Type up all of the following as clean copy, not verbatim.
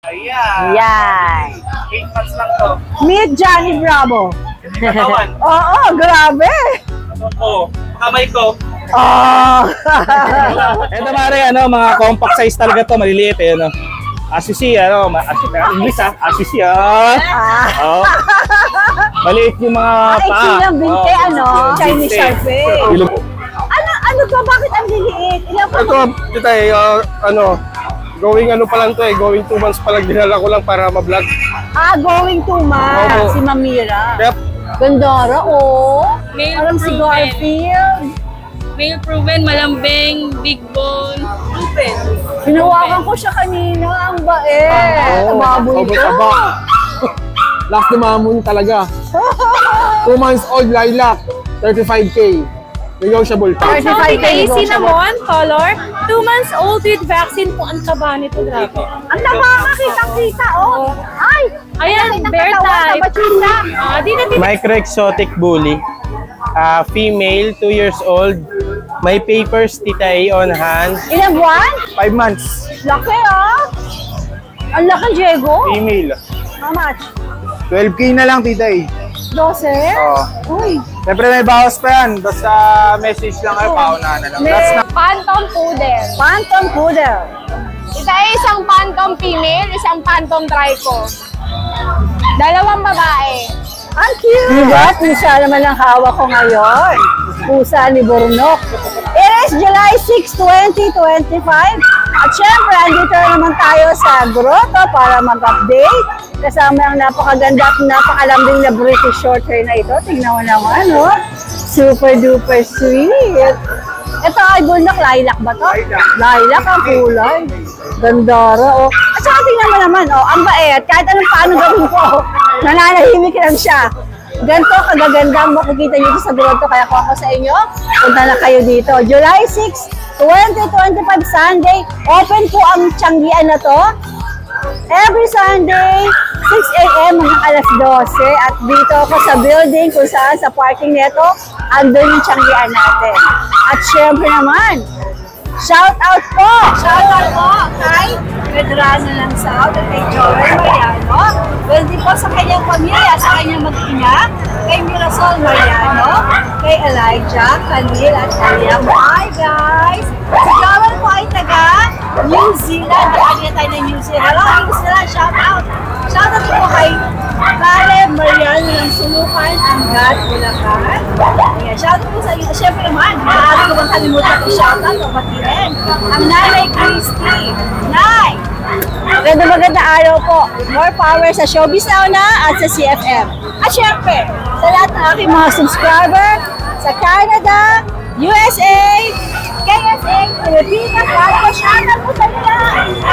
Ayan. Yan. 8 months lang to. Meet Johnny Bravo. Katawan. Oo, grabe. Oo. Kamay ko. Oh. Ito mare, ano, mga compact size talaga to, maliliit eh, ano. Asisi, ano, English asisi, oh. Maliit yung mga Ay, lang binte, ano, Chinese Sharpie. Ano ba, bakit ang liliit? Ito, tita ano, going ano pa lang to going 2 months pa lang, dinala ko lang para ma-vlog. Going 2 months, si Mamira. Yep. Gandara, oh. Parang si proven. Garfield. Male proven, malambing, big bone, proven. Hinawakan ko siya kanina, ang bait. Baboy to. Last dumamon talaga. 2 months old lilac, 35K. Negotiable pa. 35K Cinnamon, color, 2 months old with vaccine po. Ang taba nito, grabe. Ang nakakakita-kita, oh. Ay! Ayan, bear type. Micro-exotic bully. Female, 2 years old. May papers, tita A, on hand. Ilang buwan? 5 months. Laki, ah. Ang laki, Diego. Female. How much? 12K na lang, tita A. 12? Oo. Uy. Siyempre may bawas pa yan. Basta message lang kayo, paunahan na lang. That's na. Phantom poodle. Phantom Poodle. Ito ay isang phantom female, isang phantom trico. 2 babae. Ang cute! Diba? Pusa naman ang hawak ko ngayon. Pusa ni Burnok. It is July 6, 2025. At syempre, andito naman tayo sa grotto para mag-update. Kasama ang napakaganda at napakalambing na British short hair na ito. Tingnan mo naman, no? Super duper sweet. Ito ay Burnok, lilac ba to? Lilac ang kulay. Gandara, oh. At saka tingnan mo naman, oh, ang bait. Kahit anong paano gawin ko, nananahimik lang siya. Ganito kagaganda ang makikita nyo sa grotto. Kaya kung ako sa inyo, punta na kayo dito. July 6, 2025, Sunday. Open po ang Tianggian na to. Every Sunday, 6 a.m. hanggang alas 12. At dito ako sa building kung saan sa parking neto, andun yung Tianggian natin. At syempre naman, shout out po kay Medrano ng South at kay Joel Mariano. Well, di po sa kanyang pamilya, sa kanyang mag-ina, kay Mirasol Mariano, kay Elijah, Khalil at Aliam. Hi guys! Si Joel po ay taga New Zealand. Nakagaya tayo ng New Zealand. Hello, New Zealand! Shout out! Shout out po kay Caleb Mariano ng Sulukan, Angat, Bulacan. Ayan, shout out po sa inyo. Siyempre naman, maaari ko bang kalimutan ko shout out o batiin. Ang Nanay Christy. Nay! Maganda araw po. More power sa Showbiz Now na at sa CFM. At syempre, sa lahat ng aking mga subscriber sa Canada, USA, KSA, Pilipinas, lahat po, shout out po sa nila.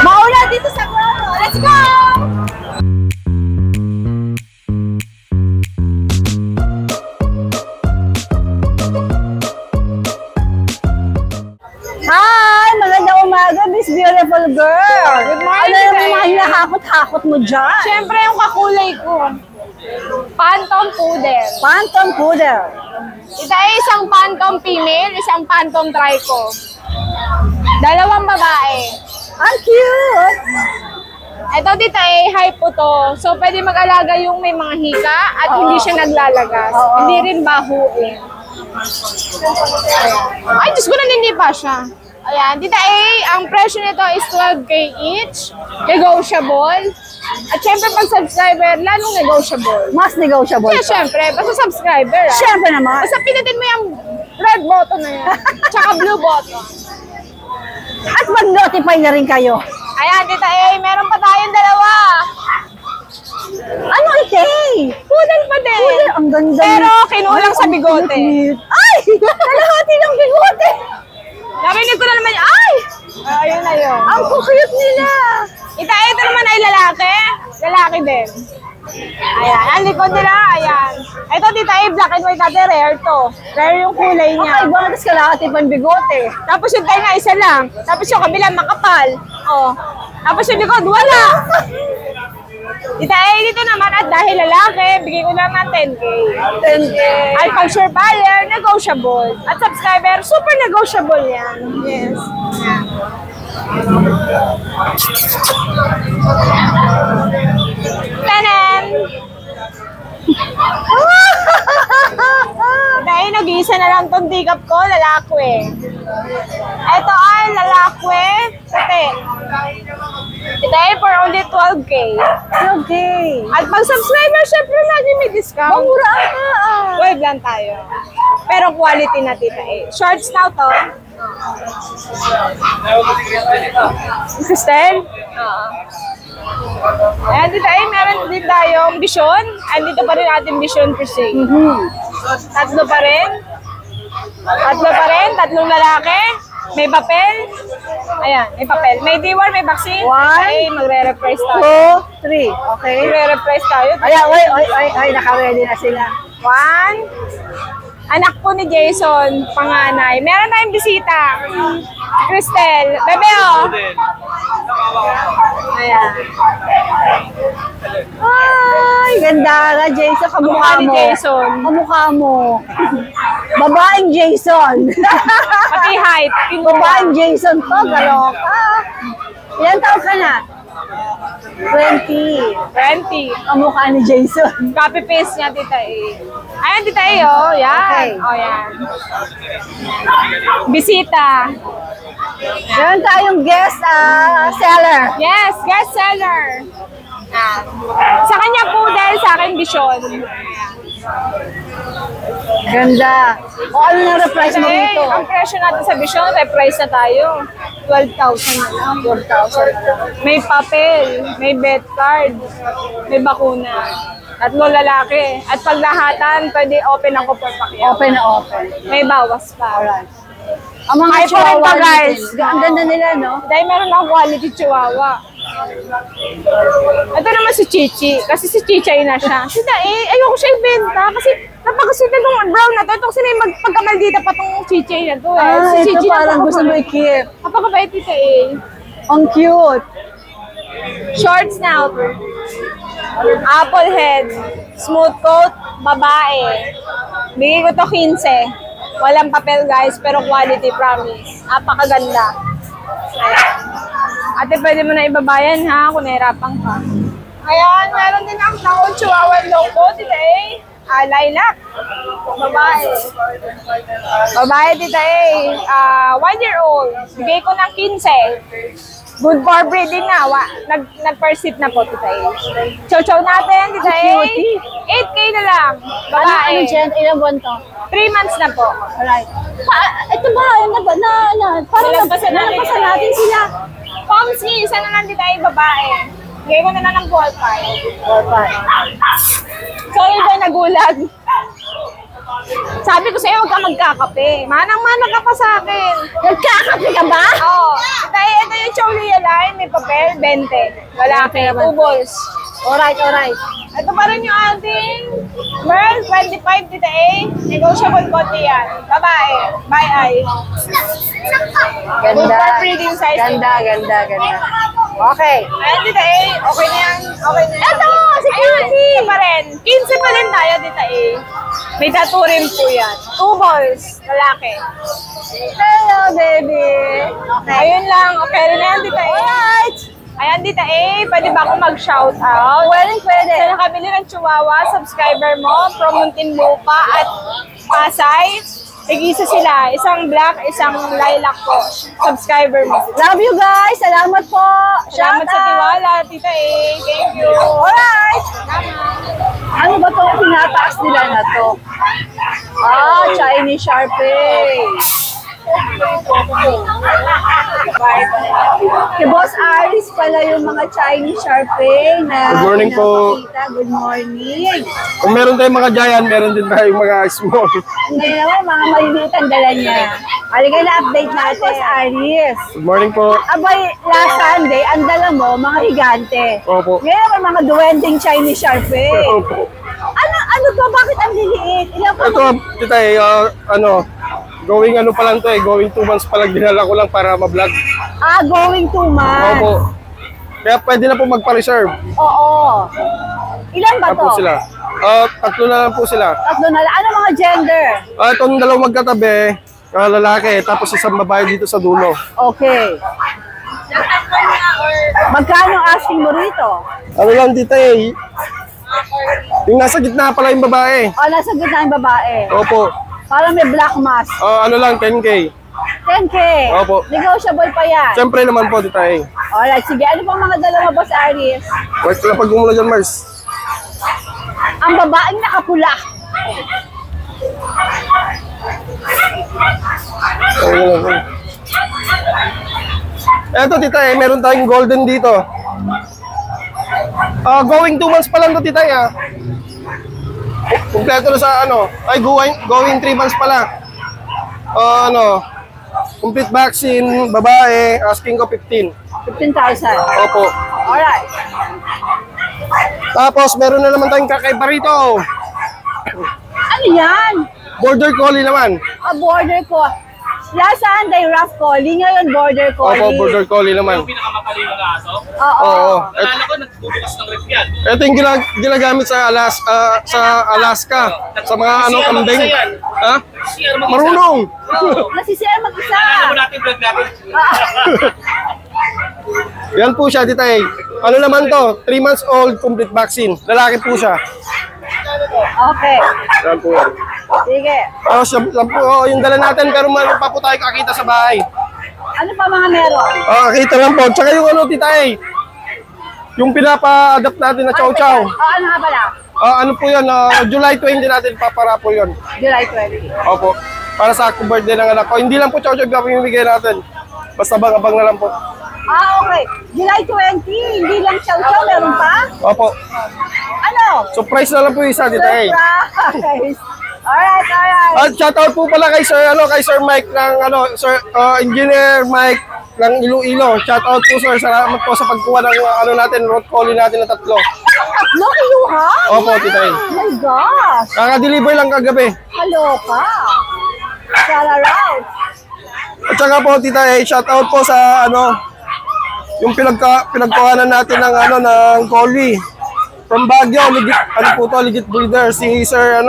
Mauna dito sa grotto. Let's go! Hi! Magandang umaga, Miss Beautiful Girl! Good morning, Ano yung mga hinahakot-hakot mo dyan? Siyempre yung kakulay ko. Phantom poodle. Phantom Poodle. Ito ay isang phantom female, isang phantom trico. 2 babae. Ang cute! Ito dito ay hypo to. So pwede mag-alaga yung may mga hika at hindi siya naglalagas. Hindi rin bahuin. Ay, Diyos ko, hindi pa siya. Ayan, Tita A, ang presyo nito is 12K each. Negotiable. At syempre, pag subscriber, lalong negotiable. Mas negotiable. Kaya syempre, basta subscriber. Syempre naman. Basta pinutin mo yung red button na yan. Tsaka blue button. At mag-notify na rin kayo. Ayan, Tita A, meron pa tayong 2. Ano ite? Poodle pa din. Poodle, ang ganda. Pero kinulang sa bigote. Ay! Kalahati ng bigote! Narinig ko na naman, ay! Ayun na yun. Ang cute nila! Ito naman ay lalaki. Lalaki din. Ayan, ang likod nila, ayan. Ito, Tita A, black and white natin, rare to. Rare yung kulay niya. Ay, bakit kalahati pang bigote? Tapos yung tayo nga, isa lang. Tapos yung kabila, makapal. Oh. Tapos yung likod, wala. Tita A, dito naman, at dahil lalaki, bigay ko naman 10K. 10K. At pag sure buyer, negotiable. At subscriber, super negotiable yan. Yes. pagdikap ko, lalakwe. Ito ay lalakwe. Ito ay for only 12K. Okay. At pag subscriber, syempre lagi may discount. Mura ka. 12 lang tayo. Pero quality na tita eh. Shorts now to. Kristel? Oo. Ayan, dito ay meron din tayong Vision. Andito pa rin ating Vision per se. Tatlo pa rin. Tatlong lalaki. May papel. Ayan, may papel. May D1, may vaccine. Ay, magre-reprise tayo. 2, 3. Okay. Magre-reprise tayo. Ay, naka-ready na sila. 1. Anak po ni Jason, panganay. Meron tayong bisita. Cristel. Bebe, oh. Ayan. Ay, ganda ka, Jason. Kamukha Kamukha ni mo. Jason. Kamukha mo. Babaeng Jason. Pati height. Babaeng Jason to. Galoka. Ilan taon ka na? 20. 20. Kamukha ni Jason. Copy-paste niya, tita eh. Ayan, tita eh, oh. Yan. Okay. Oh, yan. Bisita. Meron tayong guest seller. Yes, guest seller. Ah. Sa kanya po dahil sa akin Vision. Ganda. O ano na reprice mo Kasi dito? ang presyo natin sa Vision, reprice na tayo. 12,000 na lang. 12,000. May papel, may bet card, may bakuna. Tatlo lalaki. At paglahatan, pwede open ang kupon pakyaw. Open na open. May bawas pa. Alright. Ang mga Ay, foreign chihuahua pa, guys. natin. Ang ganda nila, no? Dahil meron akong quality chihuahua. Ito naman si Chichi. Kasi si Chichay na siya. Sida ayoko siya ibenta. Kasi napakasita nung brown na to. Ito kasi may magpagkamaldita pa tong Chichay na to eh. Ah, Si ito Chichi parang gusto mo i-keep. Napakabait ito eh. Ang cute. Shorts now. Apple head. Smooth coat. Babae. Bigay ko to 15. Walang papel guys, pero quality, promise. Napakaganda. Ayan. Ate, pwede mo na ibabayan ha, kung nahirapan ka. Ayan, meron din ang taon chihuahua loco today. Lilac. Babae. Babae tita eh. 1-year-old. Bigay ko ng 15. Good for breeding na. Nag-first sit na po tita eh. Chow-chow natin tita eh. 8K na lang. Babae. Ilang buwan to? 3 months na po. Alright. Ito ba? Parang Nalampasan natin natin sila. Pomski, isa na lang dito ay babae. Bigay ko na lang ng ballpark. Sorry ba nagulag? Sabi ko sa'yo, huwag ka magkakape. Manang-mana ka pa sa akin. Nagkakape ka ba? Oo. Ito yung Chowlia line, may papel, 20. Lalaki, 2 balls. Alright. Ito pa rin yung ating Merl, 25 dito eh. Negotiable konti yan. Babae, by eye. Good Ganda. for breeding size. Ganda. Okay. Ayan, dito eh. Okay na yan. Ito! Si Kinsey! Ito pa rin. Kinsey pa rin tayo dito eh. May tattoo rin po yan. 2 balls. Lalaki. Hello, baby. Okay. Ayun lang. Okay rin na yan dito eh. Alright. Ayan dito eh. Pwede ba ako mag-shout out? Pwede. Sa nakabili ng Chihuahua, subscriber mo from Muntinlupa at Pasay. Tig-isa sila. Isang black, isang lilac po. Subscriber mo. Love you guys. Salamat po. Salamat sa tiwala, tita eh. Thank you. Alright. Ano ba itong tinataas nila na to? Chinese Sharpei. Si Boss Aris pala yung mga Chinese Sharpei na Good morning po. pinapakita. Good morning. Kung meron tayong mga giant, meron din tayong mga small. Hindi naman, mga maliliit ang dala niya. Halika na update natin. Boss Aris. Good morning po. Abay, last Sunday, ang dala mo, mga higante. Opo. Ngayon naman mga duwending Chinese Sharpei. Opo. Ano to? Bakit ang liliit? Ilan pa? Ito, tita eh, going pa lang to eh, going 2 months pa lang, dinala ko lang para ma-vlog. Going 2 months. Opo. Kaya pwede na po magpa-reserve. Oo. Ilan ba Tapos to? sila. Tatlo na lang po sila. Tatlo na lang. Ano mga gender? Itong dalawang magkatabi, lalaki, tapos isang babae dito sa dulo. Okay. Magkano asking mo rito? Ano lang dito eh, yung nasa gitna pala yung babae. Nasa gitna yung babae. Opo. Parang may black mask. Ano lang, 10K. 10K. Opo. Negotiable pa yan. Siyempre naman po, Tita A. Alright, sige. Ano pang mga dala mo, Boss Aries? Wait lang pag gumula dyan, Mars. Ang babaeng nakapula. Eto, Tita A, meron tayong golden dito. Going 2 months pa lang to, Tita A. Kompleto na sa ano. Ay, going 3 months pa lang. Complete vaccine, babae, asking ko 15. 15,000. Opo. Alright. Tapos, meron na naman tayong kakaiba rito. Ano yan? Border Collie naman. Border ko. Last Sunday, rough collie. Ngayon, border collie. Opo, Border Collie naman. Yung pinakamakaliw na aso. Oo. Oo. Naalala ko, nagbubukas ng rep yan. Ito yung ginagamit sa Alaska. Sa mga kambing. Ha? CR mag-isa. Marunong. Nasisira mag-isa. Naalala mo natin vlog natin. Yan po siya, Tita A. Ano naman to? 3 months old, complete vaccine. Lalaki po siya. Okay. Yan po yan. Sige. Siya po, yung dala natin, pero meron pa po tayo kakita sa bahay. Ano pa mga meron? Kita lang po. Tsaka yung Tita A. Yung pinapa-adapt natin na chow chow. Ano nga pala? Ano po yan, July 20 natin papara po yun. July 20. Opo. Para sa birthday ng anak ko. Hindi lang po chow chow yung pinimigay natin. Basta abang na lang po. Okay. July 20. Hindi lang chow-chow. Meron pa? Opo. Ano? Surprise na lang po yung isa, Tita A. Surprise. Alright. At shoutout po pala kay Sir Mike ng Engineer Mike ng Iloilo. Shoutout po, sir. Salamat po sa pagkuha ng natin, road collie natin na 3. No, kiluha? Opo, Tita A. Oh my gosh. Kaka-deliver lang kagabi. Kaloka. Shout out. At saka po, Tita A, shoutout po sa yung pinagkuhanan natin ng collie. From Baguio, legit breeder, si Sir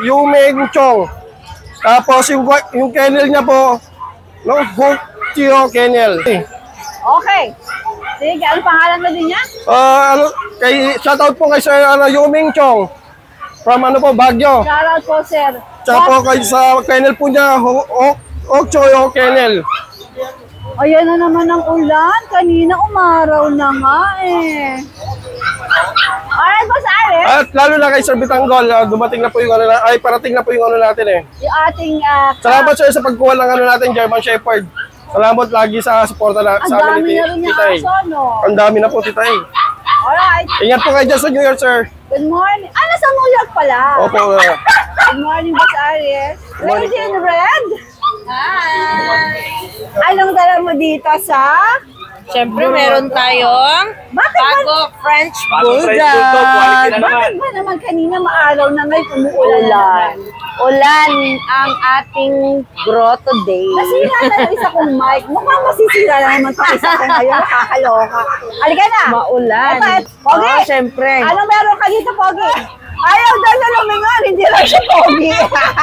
Yumeng Chong. Tapos yung kennel niya po, Hokchio Kennel. Okay. Sige, ano pangalan mo din niya? Shoutout po kay Sir Yumeng Chong. From Baguio. Shout out po, sir. Tsaka po sa kennel po niya, Hokchio Kennel. Ayan na naman ang ulan. Kanina umaraw na nga eh. Alright, Boss Aris. At lalo na kay Sir Bitanggol, dumating na po yung parating na po yung natin eh. Yung ating Salamat sir sa pagkuha ng natin, German Shepherd. Salamat lagi sa suporta ang sa amin dami na rin yung Tita A. aso, no? Ang dami na po, Tita A. Alright. Ingat po kayo dyan sa New York, sir. Good morning. Nasa New York pala. Opo. Good morning, Boss Aris. morning Lady in red. Hi. Anong dala mo dito sa? Siyempre, meron tayong bago French Bagong French Bulldog, quality na naman. Bakit ba naman kanina maaraw na ngayon umuulan na naman? Ulan ang ating grotto day. Nasira na yung isa kong mic. Mukhang masisira na naman itong isa ko ngayon. Nakakaloka. Halika na. Maulan. Ito, Pogi. Siyempre. Anong meron ka dito, Pogi? Ayaw daw na lumingon. Hindi lang siya Pogi.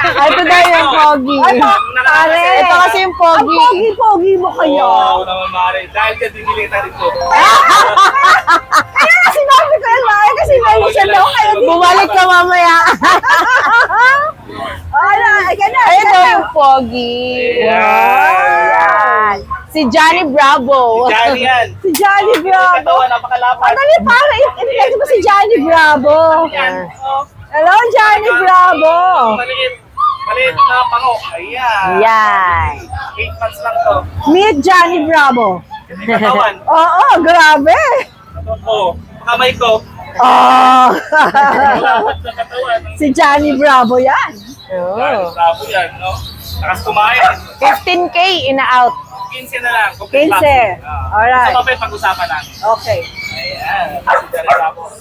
Ito daw yung pogi. Ano? Pare. Ito kasi yung pogi. Ang Pogi mo kayo. Wow naman, Mare. Dahil dyan, dinilita rin po. Kaya nga sinabi ko yun, Mare, kasi mention daw kayo dito. Bumalik ka mamaya. Ay, ganun. Ito yung pogi. Yan. Si Johnny Bravo. Johnny yan. Si Johnny Bravo. Katawa, napakalapat. Madali para i-flex mo si Johnny Bravo. Yan. Oh, Hello, Johnny Bravo. maliit. Maliit na pango. Ayan. Yan. 8 months lang to. Meet Johnny Bravo. Katawan. Oo, grabe. Oo. Kamay ko. Oh. Malapat sa katawan. Si Johnny Bravo yan. Oh. Bravo yan, no? Takas kumain. 15K ina-out. 15 na lang. 15. Alright. Sa papel, pag-usapan natin. Okay. Ayan. Dari Bravo.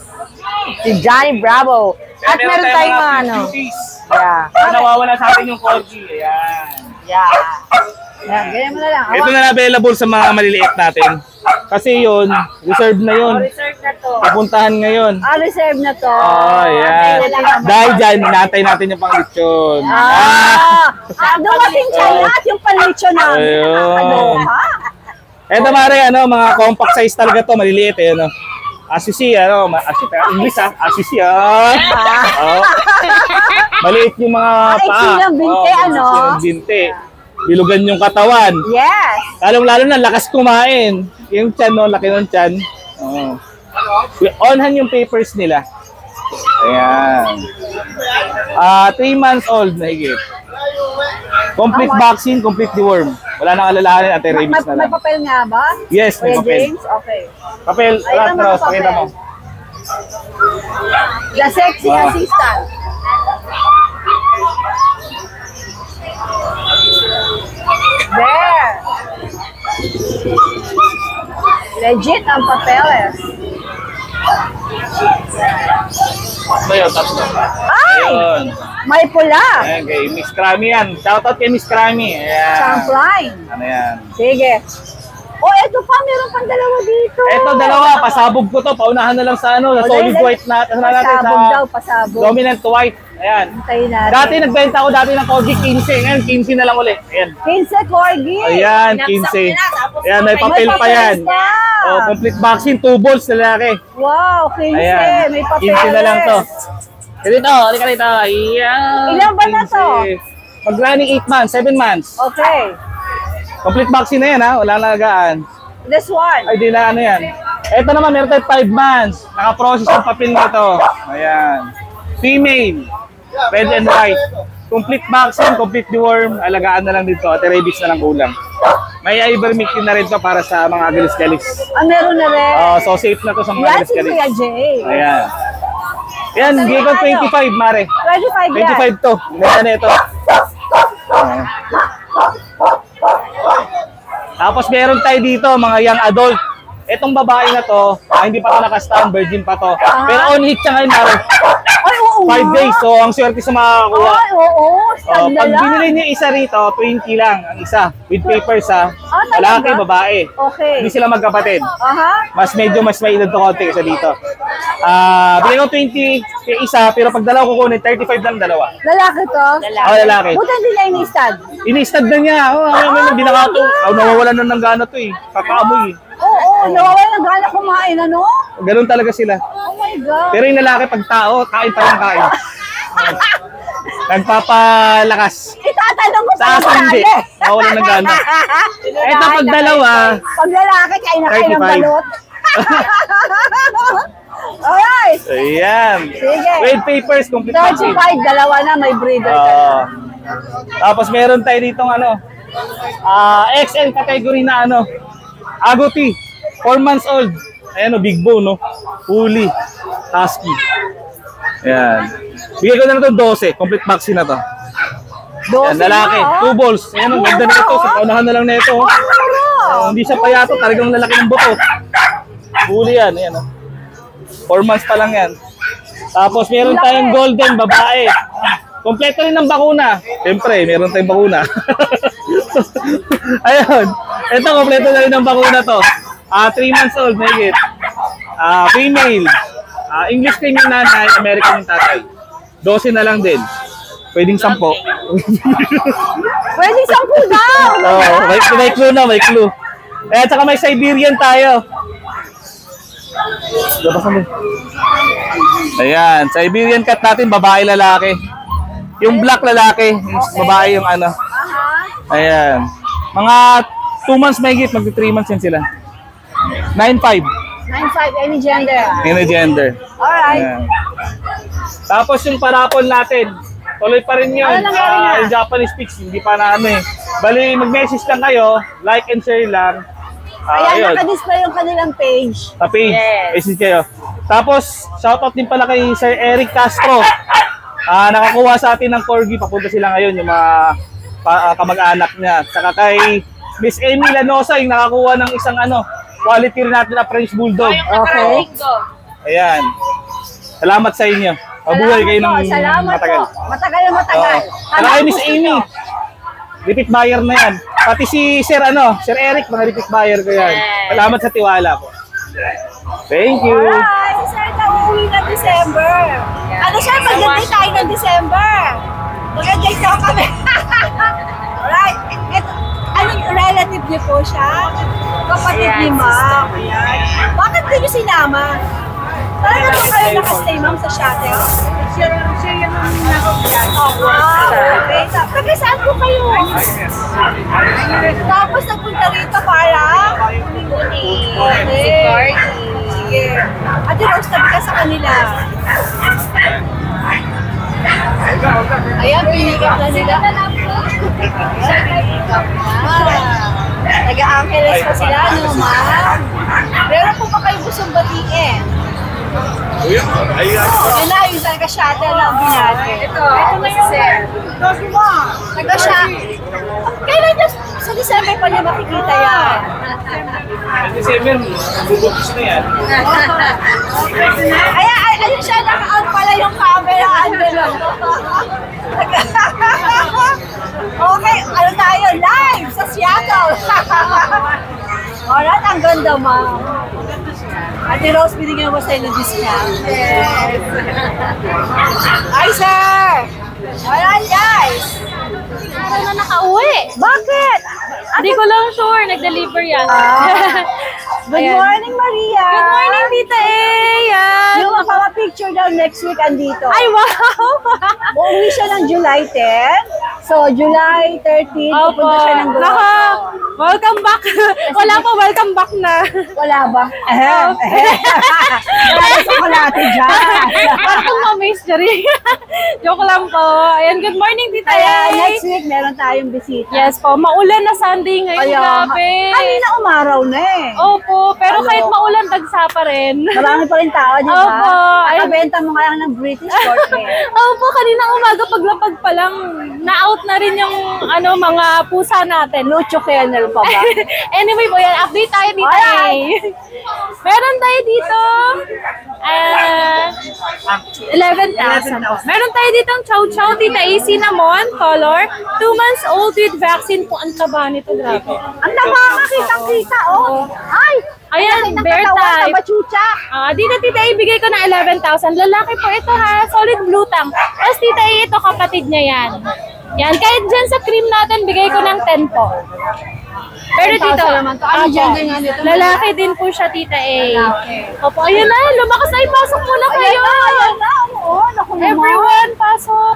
Si Johnny Bravo. At meron tayong mga ano. cuties. Yeah. Na nawawala sa atin yung corgi. Ayan. Yeah. Yan, ganyan mo na lang. Ito na available sa mga maliliit natin. Kasi yun, reserved na yun. Reserve na to. Pupuntahan ngayon. Reserve na to. Oh, yan. Dahil dyan, inaantay natin yung pang-lechon. Dumating siya lahat yung panlitsyo namin. Ayun. Nakakaloka. Eto Mare, mga compact size talaga to, maliliit eh, Assisi, English Assisi, Oh. Maliit yung mga iksi paa. ng binte, ano? Iksi ng binte. Bilugan yung katawan. Yes. Lalong-lalo na, lakas kumain. Yung tiyan, no? Laki ng tiyan. Oh. On-hand yung papers nila. Ayan. 3 months old na higit. Complete vaccine, complete deworm. Wala nang alalahanin, anti-rabies na May lang. papel nga ba? Yes, may Kuya papel. James? Okay. Papel, Ayun ang mga Ross, pakita mo. papel. The sexy Wow. assistant. There. Legit ang papeles. Tatlo yun, tatlo. Ay! Ayun. May pula. Ayan, kay Miss Krami yan. Shoutout kay Miss Krami. Ayan. Champline. Ano yan? Sige. Oh, eto pa, meron pang dalawa dito. Eto, dalawa. Pasabog ko to. Paunahan na lang sa ano, sa Oh, solid dahil- white natin. Pasabog daw, pasabog. Dominant white. Ayan. Hintayin natin. Dati nagbenta ako dati ng Corgi 15. Ngayon, 15 na lang ulit. Ayan. 15 corgi. Ayan, 15. Ayan, may papel pa yan. pa. Oh, complete vaccine, 2 balls lalaki. Wow, 15. Ayan. May papeles. 15 na lang to. Dito, halika dito. Ayan. Ilan ba na to? 15. Mag-running 8 months, 7 months. Okay. Complete vaccine na yan ha, wala nalagaan. This one. Ay, di na ano yan. Ito naman, meron tayo 5 months. Naka-process yung papel na to. Ayan. Female. Red and white. Complete vaccine, complete deworm. Alagaan na lang dito. At rabies na lang kulang. May ivermectin na rin to para sa mga galis-galis. Ah, meron na rin. So safe na to sa mga Yan si galis-galis. Kuya Jay. Ayan. Yan, Gecko 25, Mare. 25 yan. 25 to. Ganda na ito. Tapos meron tayo dito, mga young adult. Etong babae na to, hindi pa to naka-stand, virgin pa to. Pero on hit siya ngayon, Mare. Ay, oo 5 nga. days, so ang swerte sa makakakuha. Ay, oo. Stand na Pag lang. binili niyo isa rito, 20 lang ang isa. With papers ha. talaga? Lalaki, babae. Okay. Hindi sila magkapatid. Aha. Mas medyo mas may edad to konti kasi dito. Bigyan ko 20 yung isa, pero pag dalawa kukunin, 35 lang dalawa. Lalaki to? Lalaki. Buta hindi niya ini-stand. Ini-stud na niya. Hindi nakato. Nawawalan na ng gana to eh. Kakaamoy eh. Oo, nawawala ng gana kumain, ano? Ganun talaga sila. Oh my God. Pero yung lalaki pag tao, kain pa lang kain. Nagpapalakas. Itatanong ko Sa akin hindi. Nawawalan ng gana. Eto pag dalawa, Pag lalaki, kain na kayo ng 35. balot. Alright. ayan. Sige. With papers, complete vaccine. 35, dalawa na, may breeder ka na. Tapos meron tayo ditong ano, XL category na ano, Agouti, 4 months old. Ayan o, big bone, no? Fully husky. Ayan. Bigay ko na ito 12, complete vaccine na to. 12 Ayan, lalaki, na, 2 balls. Ayan o, ganda na ito, sa paunahan na lang na ito. Ano? Hindi siya payato, talagang lalaki ng buto. Fully yan, ayan o. 4 months pa lang yan. Tapos meron tayong golden babae. Kompleto rin ng bakuna. Siyempre, meron tayong bakuna. Ayun. Ito, kompleto na rin ng bakuna to. 3 months old, mahigit. Female. English cream yung nanay, American yung tatay. 12 na lang din. Pwedeng 10. Pwede 10 daw. May clue na, may clue. Eh, at saka may Siberian tayo. Ayan, Siberian cat natin, babae lalaki. Yung black lalaki, yung babae yung ano. Ayan. Mga 2 months mahigit, magti 3 months yan sila. 9'5". 9'5", any gender. Any gender. Alright. Ayan. Tapos yung parapol natin, tuloy pa rin yun. Ano nangyari na? Yung Japanese Pix, hindi pa na ano eh. Bali, mag-message lang kayo, like and share lang. Ayan, naka-display yung kanilang page. Sa page, message kayo. Tapos, shoutout din pala kay Sir Eric Castro. Nakakuha sa atin ng corgi, papunta sila ngayon, yung mga kamag-anak niya. Saka kay Miss Amy Lanosa, yung nakakuha ng isang ano, quality rin natin na French Bulldog. Okay. Ayan. Salamat sa inyo. Mabuhay kayo ng Salamat matagal. po. Matagal na matagal. Saka kay Miss Amy. Repeat buyer na yan. Pati si Sir Sir Eric, mga repeat buyer ko yan. Salamat sa tiwala po. Thank you. Alright, si Sir na uuwi ng December. Ano siya, mag-day tayo ng December. Mag-day tayo kami. Alright. Anong relative niyo po siya? Kapatid ni Ma'am. Ayan. Bakit di niyo sinama? Talaga po kayo nakastay, ma'am, sa shuttle? Siya yung nakastay. Wow, okay. Taga saan po kayo? Tapos nagpunta rito para? Okay. Sige. Ate Rose, tabi ka sa kanila. Ayan, pinikap na nila. Taga-Angeles pa sila, no, ma'am? Meron po ba kayo gustong batiin? Yun na, yung taga-shuttle na ang binati. Ito na yung sir. Taga-shuttle. Kailan nyo sa December pa niya makikita yan? December, bubukis na yan. Ayun siya, naka-out pala yung camera. Okay, ano tayo? Live sa Seattle. Alright, ang ganda, ma'am. Ate Rose, binigyan mo sa'yo ng discount. Yes. Hi, sir! Alright, guys. Araw na nakauwi. Bakit? Hindi ko lang sure, nag-deliver yan. Good Ayan. morning, Maria. Good morning, Tita A. Yan. Yung mga picture daw next week andito. Ay, wow! Uuwi siya ng July 10. So, July 13, pupunta siya ng Goa. Naka, welcome back. Wala pa, welcome back na. Wala ba? Wala sa kalate dyan. Parang mamiss, Jerry. Joke lang po. Ayan, good morning, Tita A. Kaya next week, meron tayong bisita. Yes po, maulan na Sunday ngayon, grabe. Kanina umaraw na eh. Opo, pero kahit maulan, dagsa pa rin. Marami pa rin tao, di ba? Opo. Nakabenta mo kaya ng British short hair. Opo, kanina umaga paglapag pa lang, na-out na rin yung mga pusa natin. Lucho Kennel pa ba? Anyway po yan, update tayo dito. Meron tayo dito, 11,000. Meron tayo dito ang Chow Chow, Tita A, cinnamon, color, 2 months old with vaccine po. Ang taba nito, grabe. Ang taba, makitang-kita, oh. Ay! Ayan, bear type. Bachucha. Dito, Tita A, bigay ko ng 11,000. Lalaki po ito ha, solid blue tang. Tapos Tita A, ito kapatid niya yan. Yan, kahit dyan sa cream natin, bigay ko ng 10 po. Pero dito, Ano gender nga nito? lalaki din po siya, Tita A. Opo, ayun na, lumakas na, pasok muna kayo. Ayan na, oo. Naku naman. Everyone, pasok.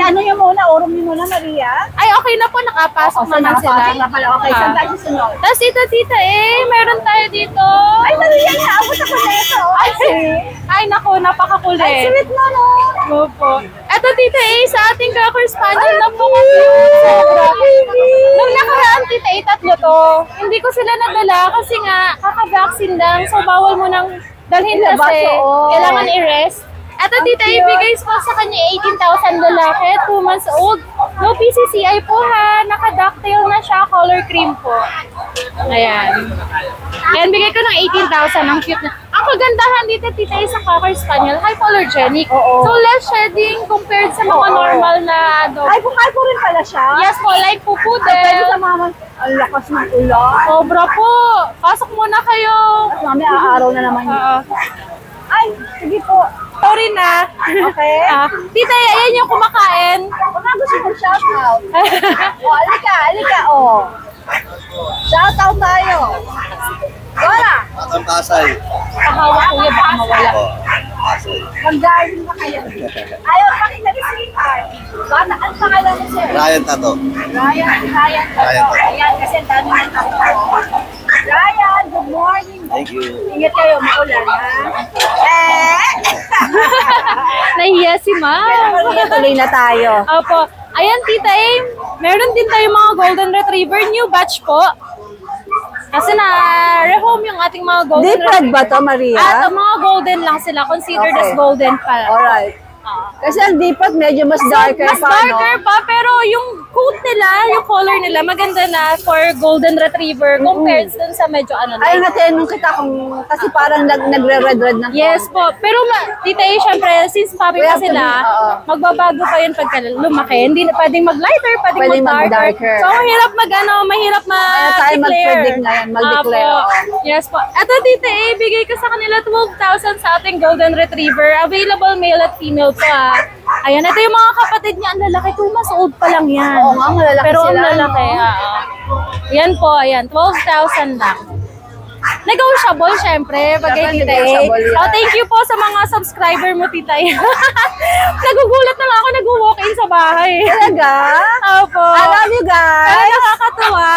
Ano yung muna? Orom niyo muna, Maria? Ay, okay na po, nakapasok naman sila. Okay, saan tayo susunod? Tapos dito, Tita A, meron tayo dito. Ay, Maria, naabot ako na ito. Ay, Ay, naku, napakakulit. Ay, sweet mo, no? Opo. Eto, Tita A, sa ating Cocker Spaniel na po kasi. Nung nakaraan, Tita A, tatlo to. Hindi ko sila nadala kasi nga, kaka-vaccine lang. So, bawal mo nang dalhin kasi. Kailangan i-rest. Eto, Tita A, bigay po sa kanya 18,000 lalaki, 2 months old. No PCCI po ha. Naka-ducktail na siya, color cream po. Ayan. Ayan, bigay ko ng 18,000. Ang cute na. Ang kagandahan dito, Tita A, sa Cocker Spaniel, hypoallergenic. So, less shedding compared sa mga normal na dog. Ay, bukay po rin pala siya. Yes po, like po po Pwede sa din. mama. Ang lakas ng ulan. Sobra po. Pasok muna kayo. At mami, aaraw na naman yun. Ay, sige po. Sorry na. Okay. Tita A, ayan yung kumakain. Baka gusto ko shout out. Alika, oh. Shout out tayo. Wala. Ang Pasay. Kahawak kuya, baka mawala. Pasay. Mag-garden na kayo. Ayaw, pakita ni Sweetheart. Bata, ang pangalan mo, sir? Ryan Tato. Ryan. Ayan, kasi ang dami ng tao. Ryan, good morning. Thank you. Ingat kayo, maulan, ha? Nahiya si ma'am. Tuloy na tayo. Opo. Ayan, Tita A, meron din tayo mga Golden Retriever, new batch po. Kasi na-rehome yung ating mga Golden Deep red ba to, Maria? At mga golden lang sila, considered Okay. as golden pa. Alright. Kasi ang deep red, medyo mas darker Mas pa, darker no? pa, pero yung coat nila, yung color nila, maganda na for Golden Retriever compared dun sa medyo ano. Ay, natinong kita kung, kasi parang nagre-red-red na. Yes po. Pero Tita A, syempre, since puppy We pa have to sila, be, magbabago pa yun pagka lumaki. Hindi na pwedeng mag-lighter, pwedeng Pwedeng mag-darker. mag-darker. So, mahirap mahirap Kaya tayo mag-predict ngayon, mag-declare. Apo. Yes po. Ito, Tita A, bigay ko sa kanila 12,000 sa ating Golden Retriever. Available male at female po Ayan, ito yung mga kapatid niya. Ang lalaki, 2 months old pa lang yan. Oo nga, malalaki Pero sila. ang lalaki, no? Yan po, ayan, 12,000 lang. Negotiable, syempre, pag kay Tita A. Negotiable yan. Oh, thank you po sa mga subscriber mo, Tita A. Nagugulat na nga ako, nag-walk-in sa bahay. Talaga? Opo. I love you Ay, guys. nakakatuwa.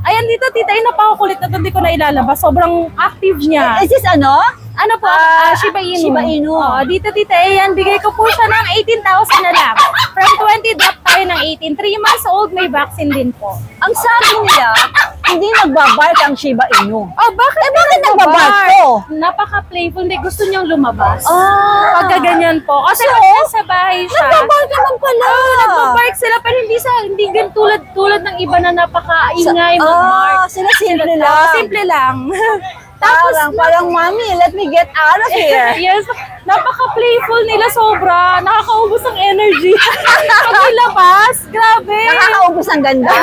Ayan dito, Tita A, napakakulit na hindi ko na ilalabas. Sobrang active niya. Is this ano? Ano po? Shiba Inu. Shiba Inu. Oo, dito, Tita A, yan. Bigay ko po siya ng 18,000 na lang. From 20, drop tayo ng 18. 3 months old, may vaccine din po. Ang sabi nila, hindi nagbabark ang Shiba Inu. Oh, bakit? bakit nagbabark to? Napaka-playful. Hindi, gusto niyang lumabas. Ah. Pagka ganyan po. Kasi So, pag sa bahay siya. Nagbabark naman pala. Nagbabark sila, pero hindi gan tulad ng iba na napaka-ingay mag-bark. Sila simple Oh, lang. simple lang. Tapos, parang, mami, let me get out of here. Yes, napaka-playful nila sobra. Nakakaubos ng energy. Pag nilabas, grabe. Nakakaubos ang ganda.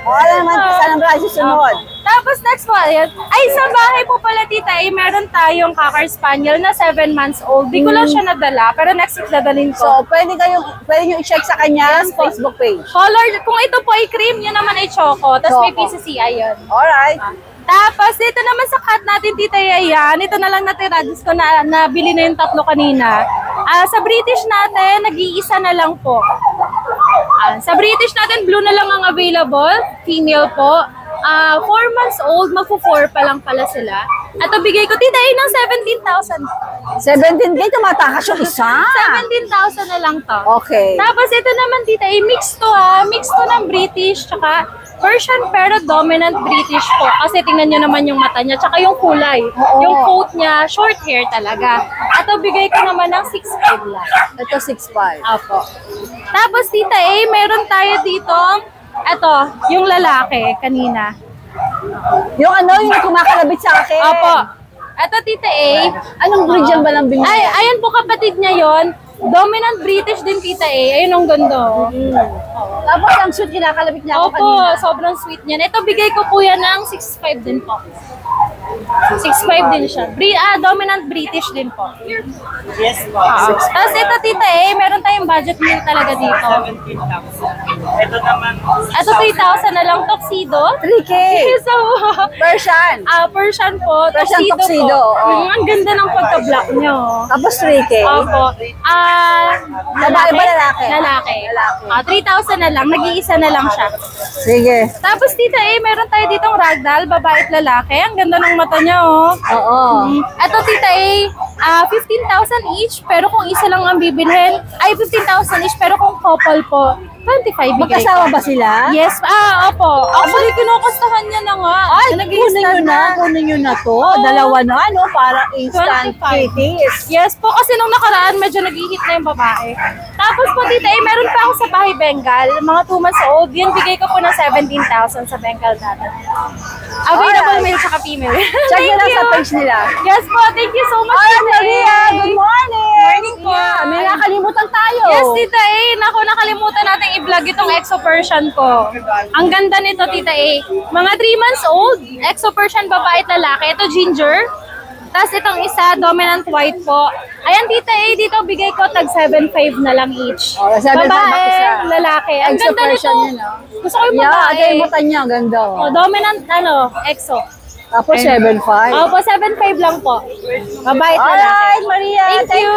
Wala naman, sana ba susunod? Tapos next po, ayan. Ay, sa bahay po pala, Tita, meron tayong Cocker Spaniel na 7 months old. Di ko lang siya nadala, pero next week dadalhin ko. So, pwede nyo i-check sa kanyang Yes po. Facebook page. Color, kung ito po ay cream, yun naman ay choco. Tapos may Choco. PCCI yun. Alright. Tapos, dito naman sa cut natin, Tita Yayan, ito na lang natira. Diyos ko na nabili na yung 3 kanina. Sa British natin, nag-iisa na lang po. Sa British natin, blue na lang ang available. Female po. 4 months old, magpo-4 pa lang pala sila. At bigay ko, Tita Yayan, ng 17,000. 17K, tumatakas yung isa. 17,000 na lang to. Okay. Tapos ito naman, Tita, mix to Mix to ng British, tsaka Persian pero dominant British po. Kasi tingnan nyo naman yung mata niya, tsaka yung kulay. Yung coat niya, short hair talaga. At bigay ko naman ng 6'5 lang. Ito 6'5. Apo. Tapos, Tita A, meron tayo dito, ito, yung lalaki kanina. Yung yung kumakalabit sa akin. Opo. Ito, Tita A. Anong breed yan ba lang binili? Ay, ayan po kapatid niya yon. Dominant British din, Tita A. Ayun ang ganda. Tapos ang sweet, kinakalabit niya ako Opo, kanina. sobrang sweet niyan. Ito, bigay ko po yan ng 6'5 din po. 6'5 din siya. Dominant British din po. Yes po. Tapos ito, Tita A, meron tayong budget meal talaga dito. 17,000. Ito naman. Ito, 3,000 na lang tuxedo. 3K. So, Persian. Persian po, Persian tuxedo tuxedo, po. oh. Ang ganda ng pagka-black niyo. Tapos 3K. Opo. Babae ba lalaki? Lalaki. Lalaki. 3,000 na lang. Nag-iisa na lang siya. Sige. Tapos, Tita A, meron tayo ditong ragdoll, babae at lalaki. Ang ganda ng mata niya, oh. Oo. Ito, Tita A, 15,000 each, pero kung isa lang ang bibilhin, ay 15,000 each, pero kung couple po, 25 bigay ko. Magkasama ba sila? Yes, opo. Actually, kinukustahan niya na nga. Ay, kunin nyo na to. Dalawa na, para instant 25. kitties. Yes po, kasi nung nakaraan, medyo nag-hit na yung babae. Tapos po, Tita A, meron pa ako sa bahay Bengal, mga 2 months old. Yun, bigay ko po ng 17,000 sa Bengal natin. Available male tsaka female. Check nyo lang sa page nila. Yes po, thank you so much, Ay, Tita A. Maria, good morning! Morning po. Yeah, may nakalimutan tayo. Yes, Tita A. Naku, nakalimutan natin i-vlog itong Exo Persian ko. Ang ganda nito, Tita A. Mga 3 months old, Exo Persian babae at lalaki. Ito, ginger. Tapos itong isa, dominant white po. Ayan, Tita A, dito bigay ko tag 7.5 na lang each. Oh, 7.5 babae, isa. lalaki. Ang Exo ganda nito. Persian yun, no? Gusto ko yung Yeah, babae. ito yung mata niya, ang ganda. Oh, dominant, Exo. Tapos 7.5. Opo, 7.5 lang po. Babae at lalaki. Alright, Maria, Thank you.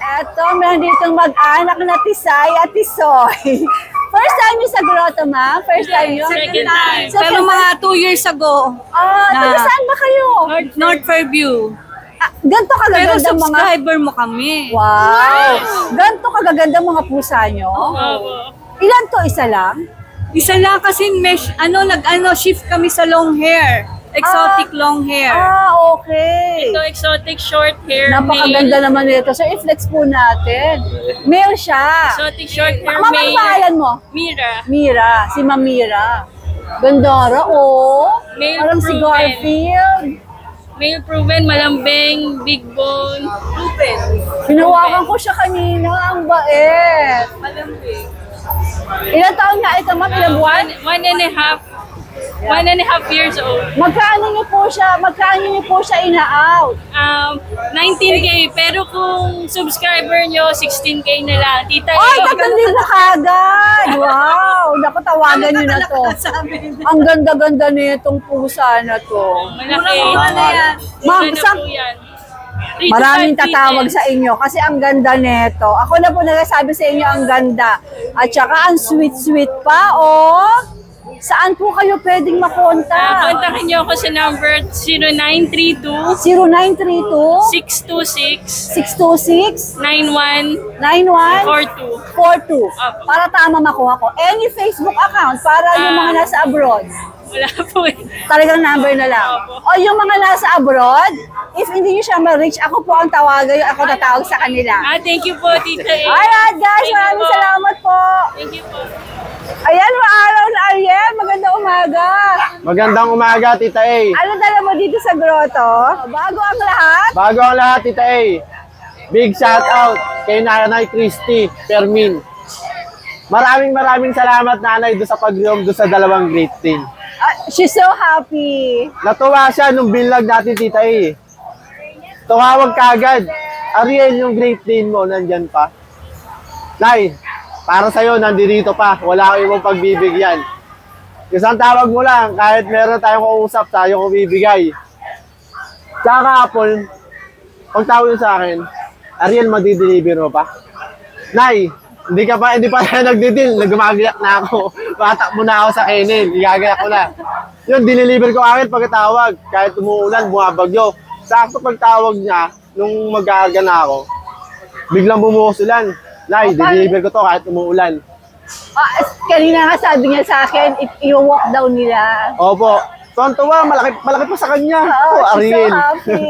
Eto, meron ditong mag-anak na Tisay at Tisoy. First time yung sa grotto, ma'am? First time yun? Second time. Pero mga 2 years ago, Taga saan ba kayo? North Fairview. Ganto Pero kagaganda mga... subscriber mo kami. Wow! Ganto kagaganda mga pusa nyo? Ilan to? Isa lang? Isa lang kasi shift kami sa long hair. Exotic long hair. Okay. Ito, exotic short hair Napakaganda naman nito. So, i-flex po natin. Male siya. Exotic short hair Mama, ang pangalan mo? Mira. Mira. Si Ma'am Mira. Gandara, oh. Male Parang si proven. Garfield. Male proven, malambing, big bone. Proven. Hinawakan ko siya kanina. Ang bait. Malambing. Ilang taon na ito, ma'am? Ilang buwan? 1.5. 1.5 years old. Magkano niyo po siya ina-out? 19K, pero kung subscriber nyo, 16K na lang. Tita, Ay, tatandin na kagad! Wow! Naku, tawagan niyo na to. Ang ganda-ganda na itong pusa na to. malaki. Ma'am, Mura na sa- po yan. 3 to Maraming 5 tatawag kittens. sa inyo kasi ang ganda nito. Ako na po nagsasabi sa inyo ang ganda. At saka ang sweet-sweet pa, oh! Saan po kayo pwedeng makontak? Kontakin nyo ako sa number 0932 0932 626 626 9142. 9142 para tama makuha ko. Any Facebook account para yung mga nasa abroad. Wala po eh. Talagang number na lang. O yung mga nasa abroad, if hindi nyo siya ma-reach, ako po ang tawagan, ako tatawag sa kanila. Thank you po, Tita A. Alright guys, Thank you maraming po. salamat po. Thank you po. Ayan, maaraw na Ariel. Magandang umaga. Magandang umaga, Tita A. Ano dala mo dito sa grotto? Bago ang lahat, Bago ang lahat, Tita A, big shout out kay Nanay Christy Fermin. Maraming salamat, Nanay, doon sa pag-room doon sa dalawang great team. she's so happy. Natuwa siya nung binlog natin, Tita A. Tumawag kagad. Ariel, yung great team mo, nandyan pa. Nay, para sa'yo, nandito pa. Wala akong ibang pagbibigyan. Isang tawag mo lang, kahit meron tayong kausap, tayo ko bibigay. Tsaka kahapon, ang tawag yun sa akin, Ariel, madideliver mo pa? Nay, hindi pa tayo nagdidil, nagmagayak na ako. Patakbo na ako sa kennel, igagayak ko na. Yun, dineliver ko agad pagkatawag, kahit umuulan, bumabagyo. Sakto pagtawag niya, nung mag-aaga na ako, biglang bumuhos ulan. Nay, dineliver ko to kahit umuulan. Kanina nga sabi niya sa akin, i-walk down nila. Opo. Tontuwa, malaki pa sa kanya. She's Ariel. so happy.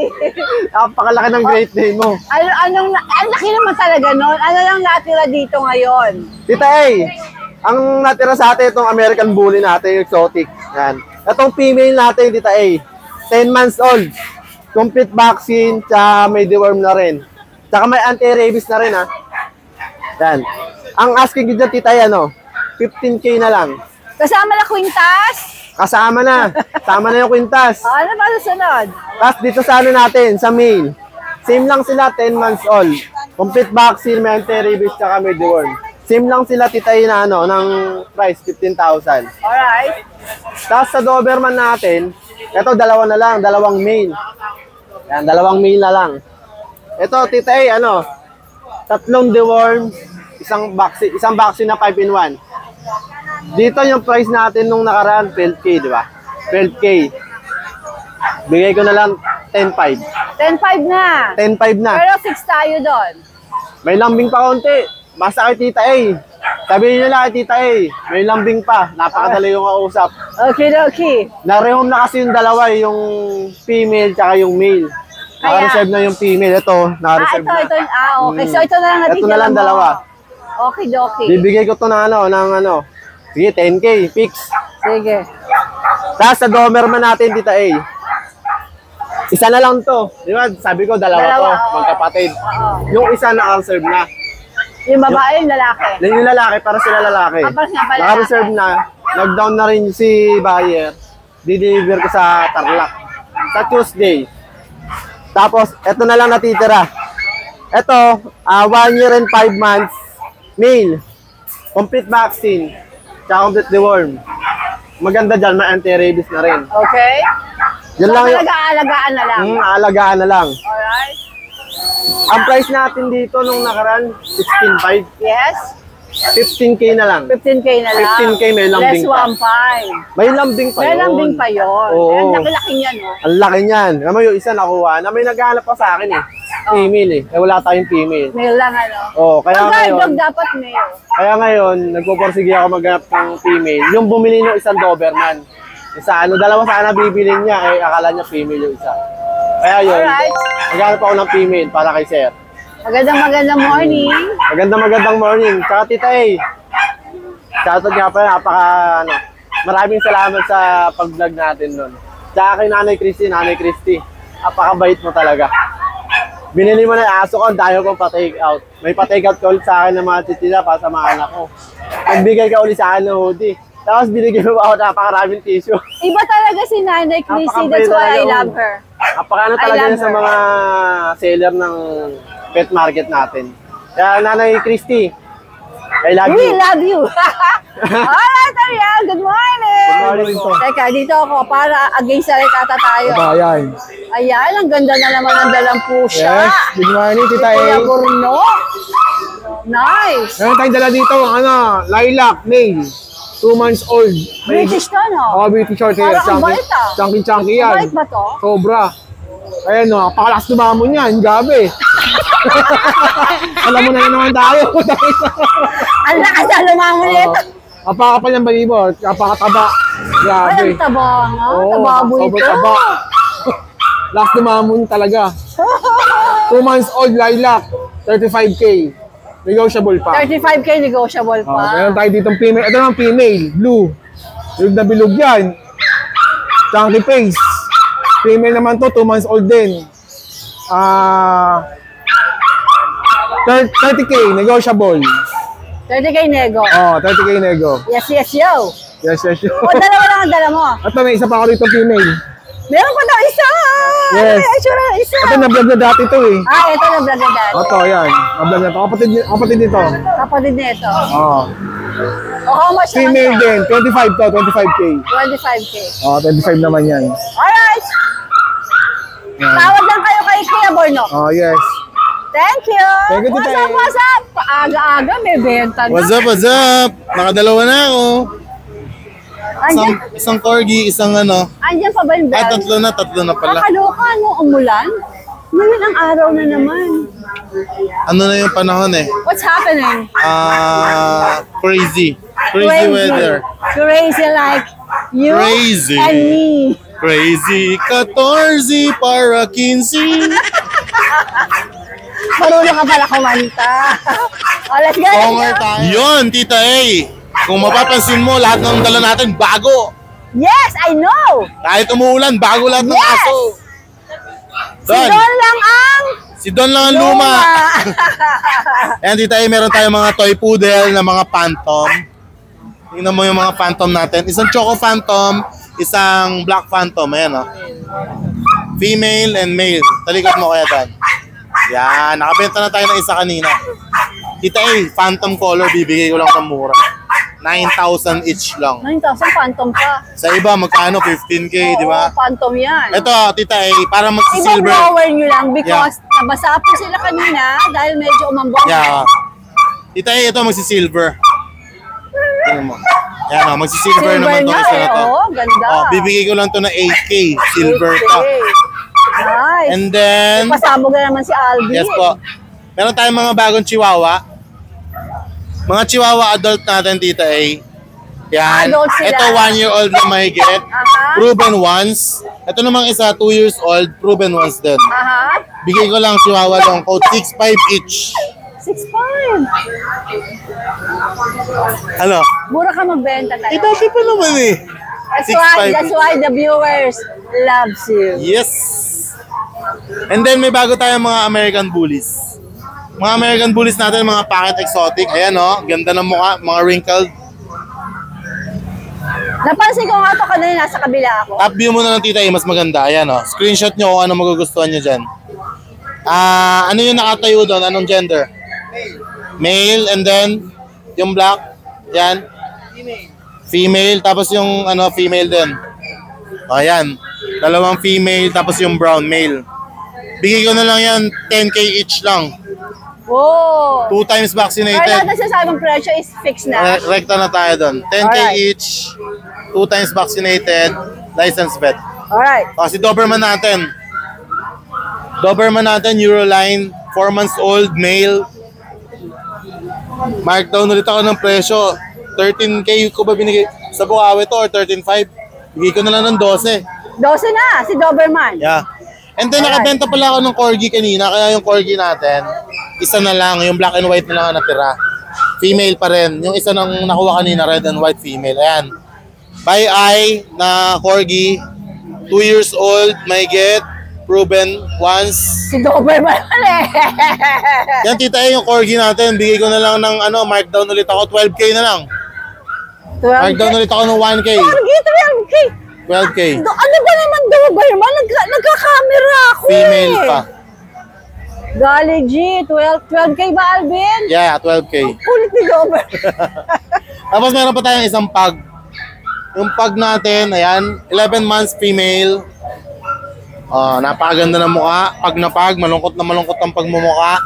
Napakalaki ng great day mo. ang laki naman talaga nun. Ano lang natira dito ngayon? Tita A, ang natira sa atin itong American Bully natin, exotic. Yan. Itong female natin, Tita A, 10 months old. Complete vaccine, tsaka may deworm na rin. Tsaka may anti-rabies na rin, ha. Yan. Ang asking ko dyan, Tita A, 15K na lang. Kasama na kwintas? Kasama na. Tama na yung kwintas. Ano ba susunod? Tapos dito sa ano natin, sa male. Same lang sila, 10 months old. Complete vaccine, may anti-rabies, tsaka may deworm. Same lang sila, Tita A, na ng price, 15,000. Alright. Tapos sa Doberman natin, ito dalawa na lang, dalawang male. Yan, dalawang male na lang. Ito, Tita A, 3 deworm, isang vaccine na 5-in-1. Dito yung price natin nung nakaraan, 12K, di ba? 12K. Bigay ko na lang 10,500. 10-5 na. 10,500 na. Pero 6 tayo doon. May lambing pa konti. Basta kay Tita A. Sabihin nyo lang kay Tita A, may lambing pa. Napakadali yung kausap. Okay. Na-rehome na kasi yung dalawa, yung female tsaka yung male. Naka-reserve na yung female. Ito, naka-reserve na. Ito. Okay. So ito na lang natin. Ito na lang dalawa. Okay. Bibigay ko to ng sige, 10K, fix. Sige. Tapos sa Doberman natin, Tita A. Isa na lang to. Di ba? Sabi ko, dalawa to, magkapatid. Yung isa naka-reserve na. Yung babae, yung lalaki. Yung lalaki, para sila lalaki. Para nga pala Naka-reserve na. Nag-down na rin si buyer. Di-deliver ko sa Tarlac. Sa Tuesday. Tapos, eto na lang natitira. Eto, 1 year and 5 months. Male. Complete vaccine. Tsaka complete deworm. Maganda dyan, may anti-rabies na rin. Okay. Yan So, lang yung... alagaan na lang. Alagaan na lang. Alright. Ang price natin dito nung nakaraan, 16,500. Yes. 15K na lang. 15K na lang. 15K, may lambing Less pa. 1.5. May lambing pa May yun. lambing pa yun. Oo. Ang laki-laki niya, no? Ang laki niyan. Alam mo yung isa nakuha na may naghahanap pa sa akin eh. Female eh. Wala tayong female. Male lang, ano? Oh, kaya Pag guard ngayon, dog, dapat male. kaya ngayon, nagpuporsige ako maghanap ng female. Yung bumili ng isang Doberman. Isa, dalawa sana bibilin niya, eh akala niya female yung isa. Kaya yun, Alright. maghanap ako ng female para kay Sir. Magandang morning. Magandang morning. Tsaka Tita A. Shoutout nga pala, maraming salamat sa pag-vlog natin nun. Tsaka kay Nanay Christy, napakabait mo talaga. Binili mo na yung aso ko, ang dahil kong pa-take out. May pa-take out ka ulit sa akin ng mga titila para sa mga anak ko. Nagbigay ka ulit sa akin ng hoodie. Tapos binigyan mo ako napakaraming tissue. Iba talaga si Nanay Chrissy. That's why I love her. Napakaano I talaga love yun sa her. mga seller ng pet market natin. Kaya Nanay Christy, I love We you. love you. Alright, Ariel. Good morning. Good morning po. Teka, dito ako para against sa retata tayo. Ayan. Ayan, ang ganda na naman ng dalang pusya. Yes. Good morning, Tita Kuya A. Burno. Nice. Meron tayong dala dito, lilac, male. 2 months old. British to, no? British short hair. Parang ang bait, ah. Chunky yan. Mabait ba to? Sobra. Ayan o, pakalakas dumamon yan. Gabi. Alam mo na naman tayo. Ang lakas na lumamon nito. Apakapal yung balibo. Apakataba. Ay, Grabe. ang taba nga. Oo, Tababo ito. sobrang taba. Last dumamon talaga. 2 months old lilac. 35K. Negotiable pa. 35K negotiable pa. Meron tayo ditong female. Ito naman female. Blue. Bilog na bilog yan. Chunky face. Female naman to. 2 months old din. 30K. Negotiable. 30K nego. 30K nego. Yes, yes, yo. Yes. O, dalawa lang ang dala mo. Ito, may isa pa ako dito female. Meron pa daw isa. Yes. Ano yung itsura ng isa? Ito, na-vlog na dati to eh. Ito na vlog na dati. Ito, yan. Na-vlog na to. Kapatid nito. Kapatid nito. Oo. O, how much Female naman to? din. 25 to. 25K. 25K. 25 naman yan. Alright. Tawag lang kayo kay Kuya Borno. Yes. Thank you. Thank you, Tita. What's up? Aga-aga may benta na. What's up? Nakadalawa na ako. Andyan, Isang corgi, isang ano. andyan pa ba yung bell? Tatlo na pala. Kakaloka, ano, umulan? Ngayon ang araw na naman. Ano na yung panahon eh? What's happening? Crazy. Crazy weather. Crazy like you Crazy. and me. Crazy 14 para 15. Marunong ka pala kumanta. Let's go. Yun, Tita A. Kung mapapansin mo, lahat ng dala natin bago. Yes, I know. Kahit umuulan, bago lahat ng Yes. aso. Si Don lang ang Si Don lang ang luma. Ayan, Tita A, meron tayong mga toy poodle na mga phantom. Tingnan mo yung mga phantom natin. Isang choco phantom, isang black phantom. Ayan, oh. Female and male. Talikod mo kaya, Dan. Yan, nakabenta na tayo ng isa kanina. Tita A, phantom color, bibigay ko lang ng mura. 9,000 each lang. 9,000 phantom pa. Sa iba, magkano? 15K, di ba? Oo, phantom yan. Ito, Tita A, para Ibang mag-silver. blower nyo lang because nabasa po sila kanina dahil medyo umambong. Yeah. Tita A, ito magsi-silver. Tingnan mo. Yan o, magsi-silver Silver naman na itong isa na to. ganda. Bibigay ko lang to na 8K. Silver to. Okay. Nice. And then, Pasabog na naman si Alvin. yes po. Meron tayong mga bagong chihuahua. Mga chihuahua adult natin, Tita A. Yan. Adult sila. Ito, 1-year-old na mahigit. Proven once. Ito namang isa, 2 years old. Proven once din. Aha. Bigay ko lang chihuahua long coat. 6'5 each. 6.5. Ano? Mura ka magbenta tayo. Dati pa naman eh. That's why the viewers loves you. Yes. And then may bago tayong mga American Bullies. Mga American Bullies natin, mga pocket exotic. Ayan o, ganda ng mukha, mga wrinkled. Napansin ko nga ito kanina nasa kabila ako. Top view mo na ng Tita A, mas maganda. Ayan o, screenshot nyo kung ano magugustuhan nyo dyan. Ano yung nakatayo doon? Anong gender? Male. And then, yung black, yan. Female. Tapos yung female din. Ayan. Dalawang female, tapos yung brown, male. Bigay ko na lang yan, 10K each lang. Oh. 2 times Pero vaccinated. natin sasabing presyo is fixed na. Rekta na tayo doon. 10K Alright. each, 2 times vaccinated, licensed vet. Alright. Si Doberman natin. Doberman natin, Euroline, 4 months old, male. Markdown ulit ako ng presyo. 13K ko ba binigay? Sa Bukawi to or 13.5? Bigay ko na lang ng 12. 12 na, si Doberman. Yeah. And then nakabenta pala ako ng corgi kanina, kaya yung corgi natin, isa na lang, yung black and white na lang ang natira. Female pa rin. Yung isa nang nakuha kanina, red and white female. Ayan. By eye na corgi, 2 years old, may get, proven once. Si Doberman ulit. Yan, Tita A, yung corgi natin, bigay ko na lang ng markdown ulit ako, 12K na lang. Markdown ulit ako ng 1K. Corgi, 12K. 12K. Ano ba naman Doberman? Nagka-camera ako Female eh. pa. Gali G, 12K ba, Alvin? Yeah, 12K. Kulit ni Doberman. Tapos meron pa tayong isang pug. Yung pug natin, ayan, 11 months female. Napakaganda ng mukha. Pag na pag, malungkot ang pagmumukha.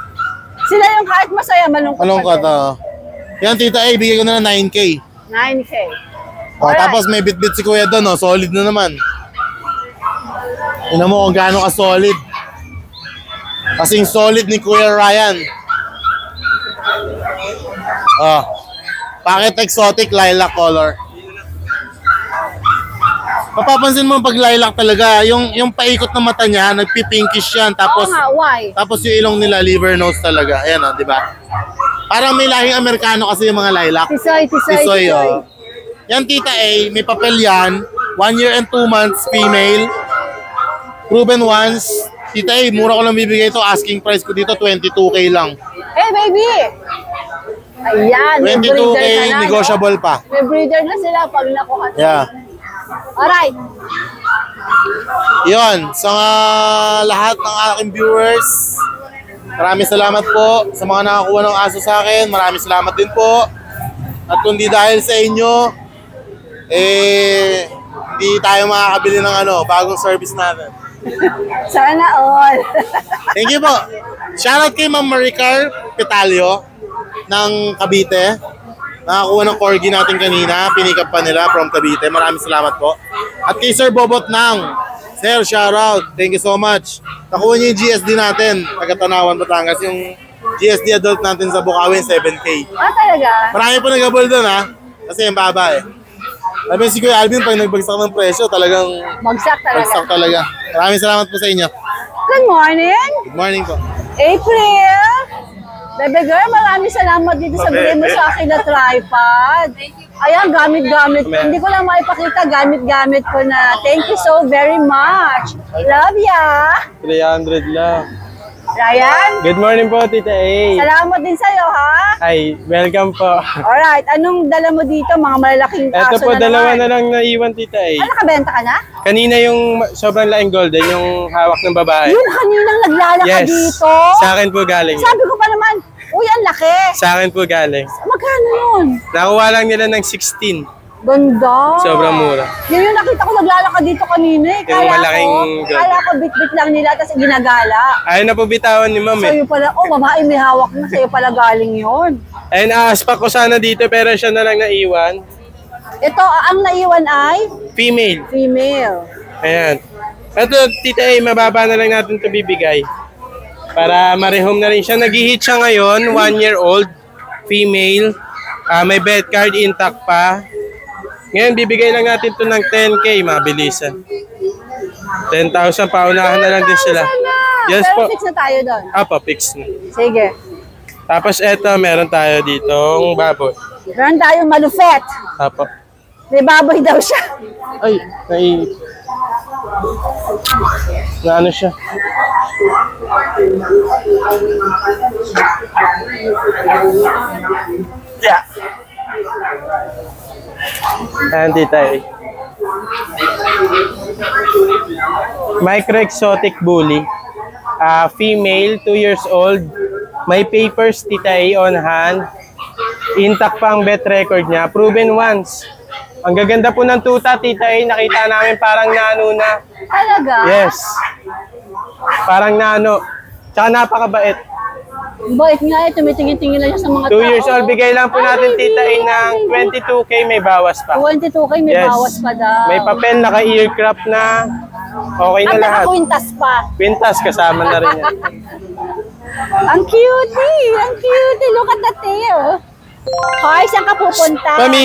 Sila yung kahit masaya, malungkot. Malungkot, Yan, Tita A, bigay ko na ng 9K. 9K. Alright. Tapos may bit-bit si Kuya doon, solid na naman. Tingnan mo kung gaano ka solid. Kasing solid ni Kuya Ryan. Packet exotic lilac color. Mapapansin mo pag lilac talaga, yung paikot na mata niya, nagpipinkish yan. Tapos, Oo nga, why? tapos yung ilong nila, liver nose talaga. Ayan di ba? Parang may lahing Amerikano kasi yung mga lilac. Tisoy. Yan, Tita A, may papel yan. 1 year and 2 months, female. Proven once. Tita A, mura ko lang bibigay ito. Asking price ko dito, 22K lang. Hey, baby! Ayan, may 22K, breeder ka na, negotiable pa. May breeder na sila pag nakuha. Yeah. Alright. Yun, sa lahat ng aking viewers, maraming salamat po sa mga nakakuha ng aso sa akin. Maraming salamat din po. At kundi dahil sa inyo, hindi tayo makakabili ng bagong service natin. Sana all. Thank you po. Shoutout kay Ma'am Maricar Petalio ng Cavite. Nakakuha ng corgi natin kanina. Pinikap pa nila from Cavite. Maraming salamat po. At kay Sir Bobot Nang. Sir, shoutout. Thank you so much. Nakuha niyo yung GSD natin. Taga-Tanawan, Batangas. Yung GSD adult natin sa Bukawin, 7K. Talaga? Marami po nag-abol doon kasi yung baba Sabi si Kuya Alvin, pag nagbagsak ng presyo, talagang Bagsak talaga. Maraming salamat po sa inyo. Good morning. Good morning po. April. Baby girl, maraming salamat dito sa bigay mo sa akin na tripod. Ayan, gamit-gamit. Hindi ko lang maipakita, gamit-gamit ko na. Thank you so very much. Love ya. 300 lang. Ryan, Good morning po, Tita A. salamat din sa'yo, ha? Hi, welcome po. Alright, anong dala mo dito? Mga malalaking Ito aso po, na dalawa naman. na lang naiwan, Tita A. Nakabenta ka na? Kanina yung sobrang laking golden, yung hawak ng babae. Yung kaninang naglalaka Yes, dito? sa akin po galing. Sabi ko pa naman, uy, ang laki. Sa akin po galing. Magkano yun? Nakuha lang nila ng 16. Ganda. Sobrang mura. Yun yung nakita ko naglalakad dito kanina eh. Yung malaking gold. Kala ko bit-bit lang nila tapos ginagala. Ayaw na po bitawan ni Ma'am Sa'yo pala, babae may hawak na, sa'yo pala galing yun. Ayun, aaspak ko sana dito pero siya na lang naiwan. Ito, ang naiwan ay Female. female. Ayan. Ito, Tita A, mababa na lang natin ito bibigay. Para ma-rehome na rin siya. Nag-hit siya ngayon, 1 year old, female. May bed card intact pa. Ngayon, bibigay lang natin ito ng 10K, mabilisan. 10,000, paunahan na lang din sila. Yes Pero po. fix na tayo doon. Apo, fix na. Sige. Tapos eto, meron tayo ditong baboy. Meron tayong malufet. Apo. May baboy daw siya. Ay, na ano siya? Yeah. Ayan, Tita A. Micro exotic bully. Female, 2 years old. May papers, Tita A, on hand. Intact pa ang vet record niya. Proven once. Ang gaganda po ng tuta, Tita A. Nakita namin parang nano na. Talaga? Yes. Parang nano. Tsaka napakabait. Bait nga eh, tumitingin-tingin lang siya sa mga 2 years old. Bigay lang po natin, Tita A, ng 22K. May bawas pa. 22K, may Yes. bawas pa daw. May papel, naka-earcraft na. Okay na At lahat. nakakwintas pa. Pintas, kasama na rin yan. Ang cutie! Ang cutie! Look at the tail! Hoy, saan ka pupunta? Mami,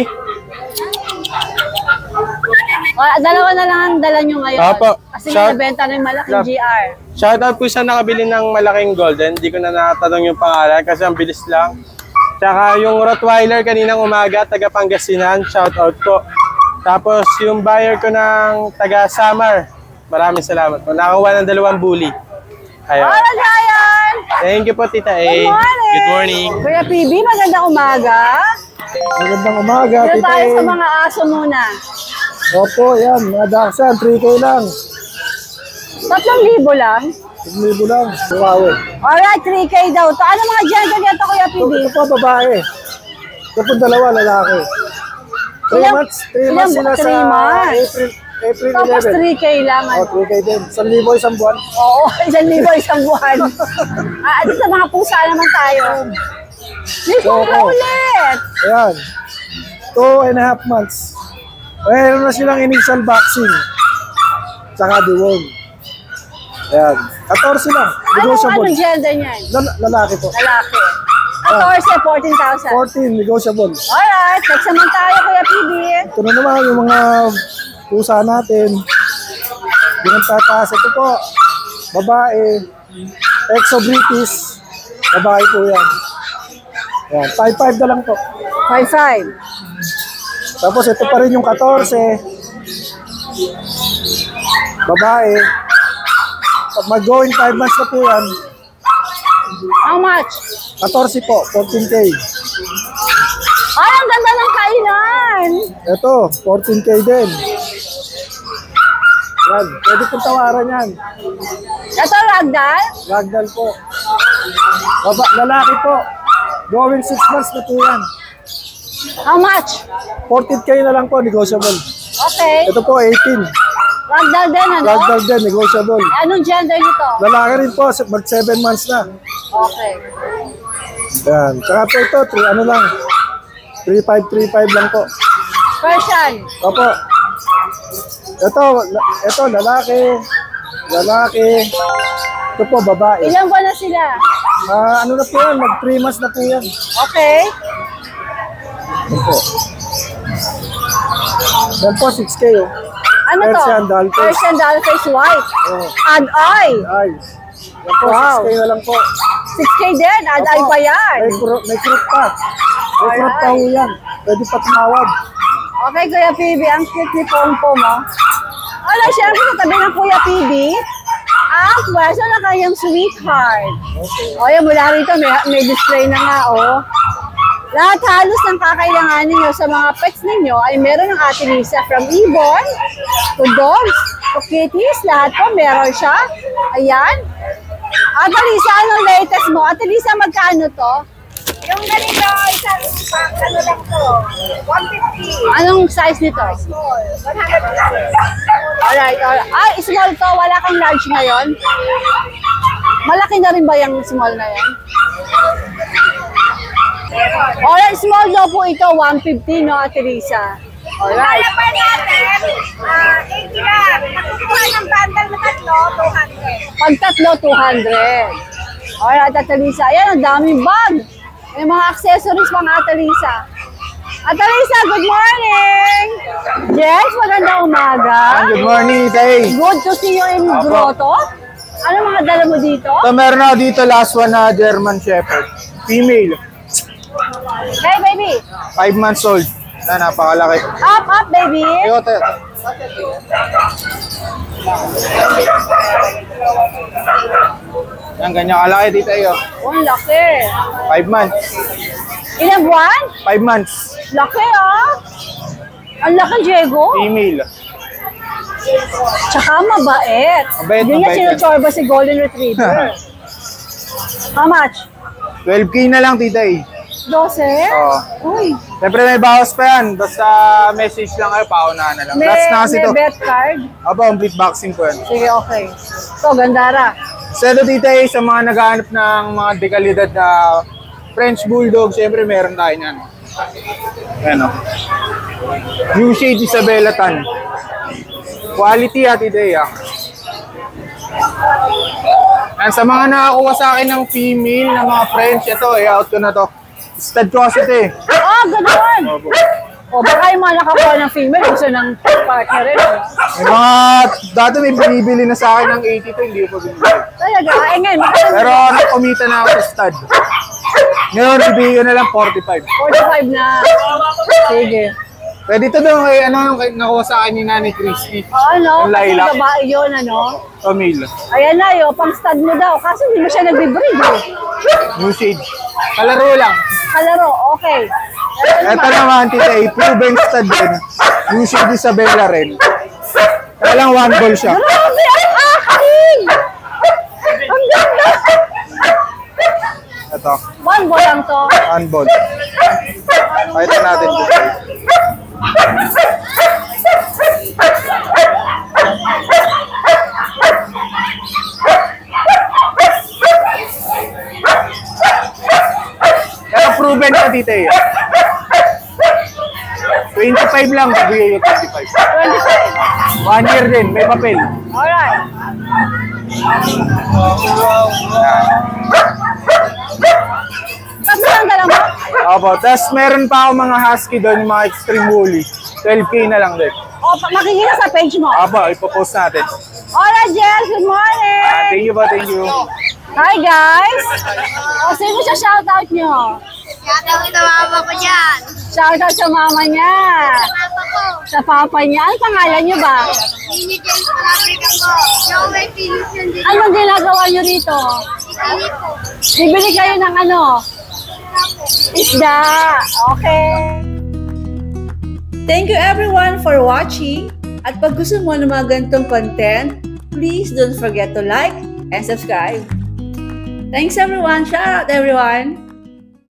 Dalawa na lang ang dala nyo ngayon. Opo. Kasi Shout- nabenta na yung malaking Love. GR. shoutout po sa nakabili ng malaking golden. Hindi ko na nakatanong yung pangalan kasi ang bilis lang. Tsaka yung Rottweiler kaninang umaga, taga Pangasinan, shoutout po. Tapos yung buyer ko ng taga Samar, maraming salamat po. Nakakuha ng 2 bully. Ayun. Hola, Ryan! Thank you po, Tita A. Good morning! Good morning. Kuya PB, magandang umaga. Magandang umaga, Dito Tita tayo sa A. mga aso muna. Opo, yan. Mga Dachshund, 3K lang. 3,000 lang. 1,000 lang. Wow. Alright, 3K daw to. Ano mga gender nito, Kuya PB? Ito po, babae. Ito po, dalawa, lalaki. 3 Ilang- months. 3 ilang- months sila 3 sa months. April Tapos 11. 3K lang. Oh, 3K din. 1,000 isang buwan. Oo, 1,000 isang buwan. Ito sa mga pusa naman tayo. May pusa Oo. ulit. Ayan. 2.5 months. Mayroon na silang initial vaccine. Tsaka deworm. Ayan. 14 lang. Negotiable. Anong gender niyan? Lalaki po. Lalaki. 14, 14,000. 14, negotiable. Alright, next naman tayo, Kuya PB. Ito na naman yung mga pusa natin. Yung tataas. Ito po. Babae. Exo-British. Babae po yan. Ayan. 5.5 na lang po. 5,500. Tapos ito pa rin yung 14. Babae. Pag mag-going 5 months na po yan. How much? 14 po, 14K. Ay, ang ganda ng kainan. Ito, 14K din. Yan, pwede pong tawaran yan. Ito, ragdoll? Ragdoll po. Lalaki po. Going 6 months na po yan. How much? 14K na lang po, negotiable. Okay. Ito po, 18. Ragdoll din, ano? Ragdoll din, negotiable. Anong gender nito? Lalaki rin po, mag 7 months na. Okay. Yan. Tsaka po ito, 3 ano lang. 3.5 lang po. Persian. Opo. Ito, lalaki. Lalaki. Ito po, babae. Ilang buwan na sila? Ano na po yan, mag 3 months na po yan. Okay. Ito po. Yan po, 6K oh. Ano to? Persian dollface. Persian dollface white. Oh. Add eye. Ay. Yan po, Wow. 6K na lang po. 6K din. Add eye pa yan. May fruit pa. May fruit pa ho yan. Pwede pa tumawag. Okay, Kuya PB. Ang cute ni Pompo mo. Ala, syempre, sa tabi ng Kuya PB, ang pwesto na kanyang sweetheart. O, yan, mula rito, may display na nga, oh. Lahat halos ng kakailanganin nyo sa mga pets ninyo ay meron ng Ate Lisa, from ibon to dogs to kitties, lahat po meron siya. Ayan. Ate Lisa, anong latest mo? Ate Lisa, magkano to? Yung ganito, isang pack, ano lang to? 150. Anong size nito? Small. 150. Alright, alright. Ah, small to. Wala kang large ngayon? Malaki na rin ba yung small na yan? Alright, small daw po ito. 150, no, Ate Lisa? Alright. Kaya pa natin, 80 lang. Nakukuha ng bundle na tatlo, 200. Pag tatlo, 200. Alright, Ate Lisa. Ayan, ang daming bag. May mga accessories pang Ate Lisa. Ate Lisa, good morning! Jens, magandang umaga. Good morning, Tay. Good to see you in Grotto. Ano mga dala mo dito? So, meron ako dito last one na German Shepherd. Female. Hey, baby. 5 months old. Napakalaki. Up, up, baby. Ito. Yan, ganyan kalaki dito iyo. Oh, ang laki. 5 months. Ilang buwan? 5 months. Laki, ah. Ang laki, Diego. Female. Tsaka mabait. Mabait, Hindi niya mabait. sinuchorba si Golden Retriever. How much? 12K na lang, tita eh. 12? Oo. Uy. Siyempre may bawas pa yan. Basta message lang kayo, paunahan na lang. May, Last na kasi may to. bet card. Aba, complete boxing po yan. Sige, okay. So, Gandara. Sado tita eh, sa mga naghahanap ng mga dekalidad na French Bulldog, siyempre meron tayo niyan. Ayan o. New Shade Isabella Tan. Quality ha, tita eh. And sa mga nakakuha sa akin ng female na mga French, ito, out ko na to. Stud ko kasi ito eh. Oh, ganoon. O, baka yung mga nakakuha ng female, gusto ng partner rin. Ano? May mga, dati may binibili na sa akin ng 82, hindi ko pa binibili. Talaga, ay ngayon, Pero nakumita na ako sa stud. Ngayon, ibigay ko na lang 45. 45 na. Sige. Pwede ito doon kay, ano, kay, nakuha sa akin ni Nanay Christy. Ano? Yung Kasi lilac. babae yun, ano? O male. Ayan na, yo, pang stud mo daw. Kasi hindi mo siya nagbe-breed, eh. New shade. Kalaro lang. Kalaro, okay. Ito naman, Tita A, proven stud din. Usually sa Bella rin. Kaya lang one ball siya. Grabe, ang akin! Ang ganda! Ito, One ball lang to. one ball. Pakita natin dito. Kaya proven ka, Tita A. 25 lang, bibigay yung 25. 25. 1 year din, may papel. Alright. Tapos lang dala mo? Opo, tapos meron pa ako mga husky doon, mga extreme woolly. 12K na lang din. O, makikita sa page mo. Opo, ipopost natin. Alright, Jess. Good morning. Thank you po, thank you. Hi, guys. O, sino siya shoutout nyo? Shoutout sa mama ko dyan. Shoutout sa mama niya. Papa ko. Sa papa niya. Ano pangalan niyo ba? Nini James Palabrik ako. Joey Philippian din. Anong ginagawa niyo rito? Nini po. Bibili kayo ng ano? Isda. Okay. Thank you everyone for watching. At pag gusto mo ng mga ganitong content, please don't forget to like and subscribe. Thanks everyone. Shout out everyone.